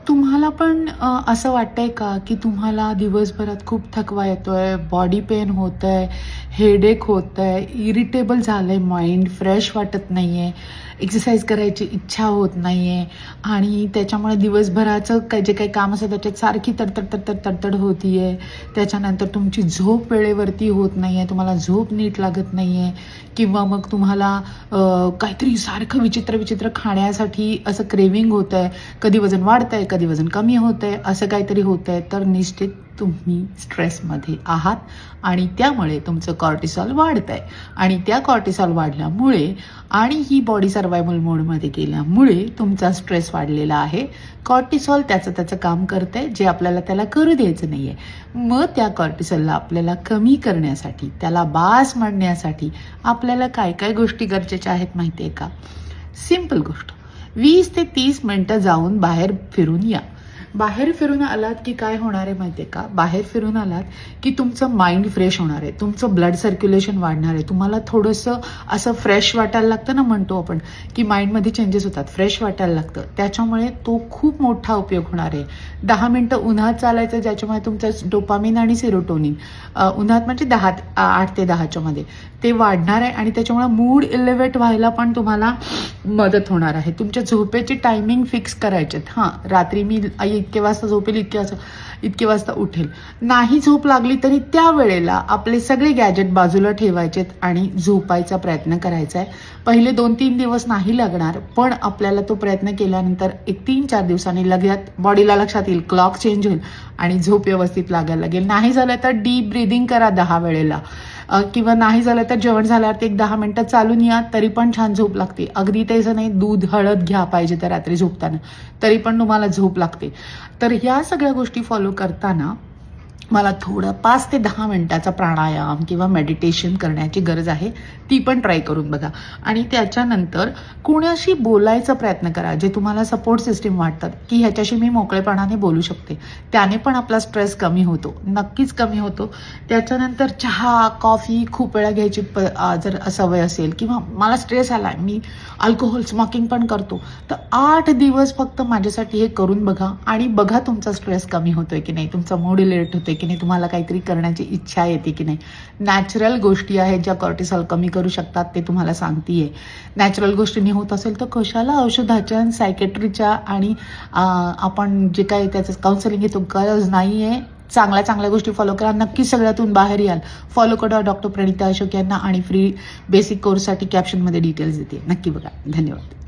तुम्हाला पण असं वाटतंय का, की तुम्हाला दिवसभरात खूप थकवा येतोय, बॉडी पेन होतंय, हेडेक होतंय, इरिटेबल झालंय माइंड, फ्रेश वाटत नाहीये, एक्सरसाइज करायची इच्छा होत नाहीये आणि त्याच्यामुळे दिवसभराचं जे काही काम असेल त्याच्यात सारखी तडतड होतीये. त्याच्यानंतर तुमची झोप वेळेवरती होत नाहीये, तुम्हाला झोप नीट लागत नाहीये किंवा मग तुम्हाला काहीतरी सारखं विचित्र खाण्यासाठी असं क्रेव्हिंग होतंय. कधी वजन वाढतंय, कधी वजन कमी होतंय, असं काहीतरी होतंय, तर निश्चित तुम्ही स्ट्रेसमध्ये आहात आणि त्यामुळे तुमचं कॉर्टिसॉल वाढतंय आणि त्या कॉर्टिसॉल वाढल्यामुळे आणि ही बॉडी सर्व्हायव्हल मोडमध्ये गेल्यामुळे तुमचा स्ट्रेस वाढलेला आहे. कॉर्टिसॉल त्याचं काम करतंय, जे आपल्याला त्याला करू द्यायचं नाहीये. मग त्या कॉर्टिसॉलला आपल्याला कमी करण्यासाठी, त्याला बास मांडण्यासाठी आपल्याला काय काय गोष्टी गरजेच्या आहेत माहिती आहे का? सिंपल गोष्ट, 20 ते 30 मिनिटं जाऊन बाहेर फिरून या. बाहेर फिरून आलात की काय होणार आहे माहिती आहे का? बाहेर फिरून आलात की तुमचं माइंड फ्रेश होणार आहे, तुमचं ब्लड सर्क्युलेशन वाढणार आहे, तुम्हाला थोडंसं असं फ्रेश वाटायला लागतं ना, म्हणतो आपण की माइंडमध्ये चेंजेस होतात, फ्रेश वाटायला लागतं. त्याच्यामुळे तो खूप मोठा उपयोग होणार आहे. 10 मिनिटं उन्हात चालायचं, ज्याच्यामुळे तुमचं डोपामिन आणि सेरोटोनिन उन्हात म्हणजे 8 ते 10च्या मध्ये ते वाढणार आहे आणि त्याच्यामुळे मूड इलेव्हेट व्हायला पण तुम्हाला मदत होणार आहे. तुमच्या झोपेची टायमिंग फिक्स करायचे. हां, रात्री मी इतके वाजता झोपेल, इतके वाजता उठेल. नाही झोप लागली तरी त्या वेळेला आपले सगळे गॅजेट बाजूला ठेवायचेत आणि झोपायचा प्रयत्न करायचा आहे. पहिले 2-3 दिवस नाही लागणार, पण आपल्याला तो प्रयत्न केल्यानंतर एक 3-4 दिवसांनी लगेच बॉडीला लक्षात येईल, क्लॉक चेंज होईल आणि झोप व्यवस्थित लागायला लागेल. नाही झालं तर डीप ब्रीदिंग करा 10 वेळेला किंवा नाही झालं तर जेवण झाल्यावरती एक 10 मिनिटं चालून या, तरी पण छान झोप लागते. अगदी त्याचं नाही, दूध हळद घ्या पाहिजे तर रात्री झोपताना, तरी पण तुम्हाला झोप लागते. तर ह्या सगळ्या गोष्टी फॉलो करताना मला थोडं 5 ते 10 मिनिटाचा प्राणायाम किंवा मेडिटेशन करण्याची गरज आहे. ती पण ट्राय करून बघा आणि त्याच्यानंतर कोणाशी बोलायचा प्रयत्न करा, जे तुम्हाला सपोर्ट सिस्टीम वाटतात की ह्याच्याशी मी मोकळेपणाने बोलू शकते. त्याने पण आपला स्ट्रेस कमी होतो, नक्कीच कमी होतो. त्याच्यानंतर चहा, कॉफी खूप वेळा घ्यायची जर सवय असेल किंवा मला स्ट्रेस आलाय, मी अल्कोहोल, स्मोकिंग पण करतो, तर 8 दिवस फक्त माझ्यासाठी हे करून बघा आणि बघा तुमचा स्ट्रेस कमी होतोय की नाही, तुमचा मूड इलेव्हेट होतोय की नाही, तुम्हाला काहीतरी करण्याची इच्छा येते की नाही. नॅचरल गोष्टी आहेत ज्या कॉर्टिसॉल कमी करू शकतात, ते तुम्हाला सांगतेय. नॅचरल गोष्टींनी होत असेल तर कशाला औषधाच्या, सायकेट्रीच्या आणि आपण जे काही त्याचं काउन्सिलिंग घेतो, गरज नाहीये. चांगल्या गोष्टी फॉलो करा, नक्की सगळ्यातून बाहेर याल. फॉलो करा डॉक्टर प्रणिता अशोक यांना आणि फ्री बेसिक कोर्ससाठी कॅप्शनमध्ये डिटेल्स देते, नक्की बघा. धन्यवाद.